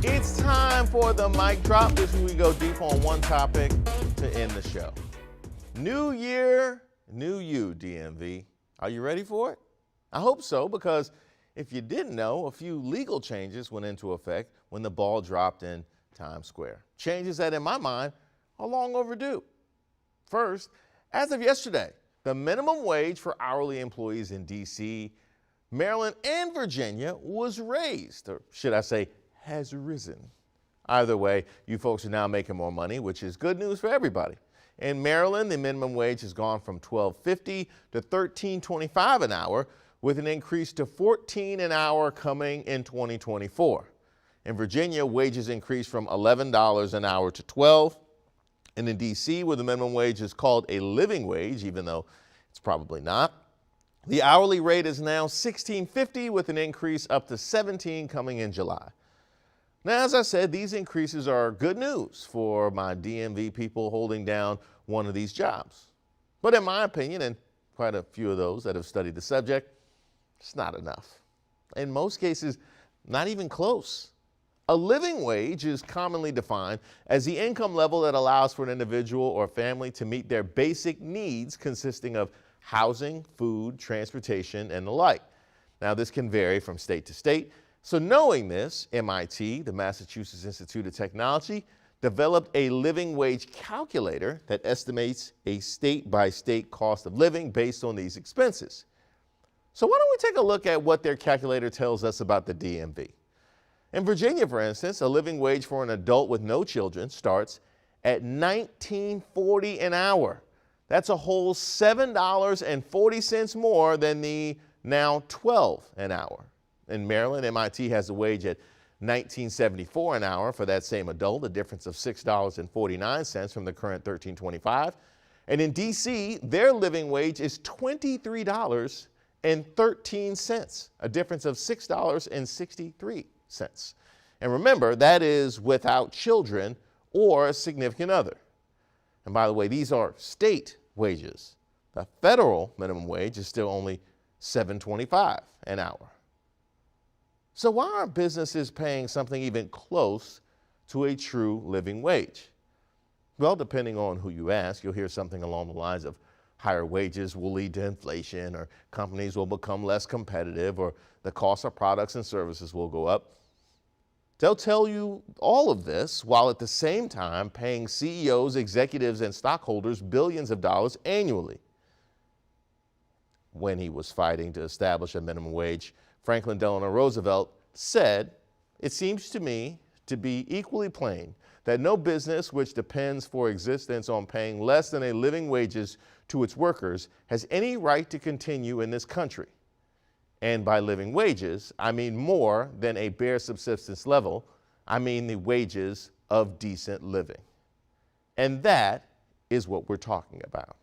It's time for the mic drop. This is where we go deep on one topic to end the show. New year, new you, DMV. Are you ready for it? I hope so, because if you didn't know, a few legal changes went into effect when the ball dropped in Times Square. Changes that, in my mind, are long overdue. First, as of yesterday, the minimum wage for hourly employees in D.C., Maryland, and Virginia was raised, or should I say, has risen. Either way, you folks are now making more money, which is good news for everybody. In Maryland, the minimum wage has gone from $12.50 to $13.25 an hour, with an increase to $14 an hour coming in 2024. In Virginia, wages increased from $11 an hour to $12. And in D.C., where the minimum wage is called a living wage, even though it's probably not, the hourly rate is now $16.50, with an increase up to $17 coming in July. Now, as I said, these increases are good news for my DMV people holding down one of these jobs. But in my opinion, and quite a few of those that have studied the subject, it's not enough. In most cases, not even close. A living wage is commonly defined as the income level that allows for an individual or family to meet their basic needs, consisting of housing, food, transportation, and the like. Now, this can vary from state to state. So knowing this, MIT, the Massachusetts Institute of Technology, developed a living wage calculator that estimates a state-by-state cost of living based on these expenses. So why don't we take a look at what their calculator tells us about the DMV? In Virginia, for instance, a living wage for an adult with no children starts at $19.40 an hour. That's a whole $7.40 more than the now $12 an hour. In Maryland, MIT has a wage at $19.74 an hour for that same adult, a difference of $6.49 from the current $13.25. And in D.C., their living wage is $23.13, a difference of $6.63. And remember, that is without children or a significant other. And by the way, these are state wages. The federal minimum wage is still only $7.25 an hour. So why aren't businesses paying something even close to a true living wage? Well, depending on who you ask, you'll hear something along the lines of higher wages will lead to inflation, or companies will become less competitive, or the cost of products and services will go up. They'll tell you all of this while at the same time paying CEOs, executives, and stockholders billions of dollars annually. When he was fighting to establish a minimum wage, Franklin Delano Roosevelt said, "It seems to me to be equally plain that no business which depends for existence on paying less than a living wages to its workers has any right to continue in this country." And by living wages, I mean more than a bare subsistence level. I mean the wages of decent living. And that is what we're talking about.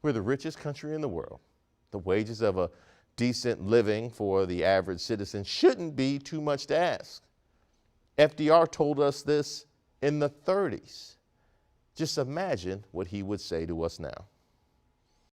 We're the richest country in the world. The wages of a decent living for the average citizen shouldn't be too much to ask. FDR told us this in the 30s. Just imagine what he would say to us now.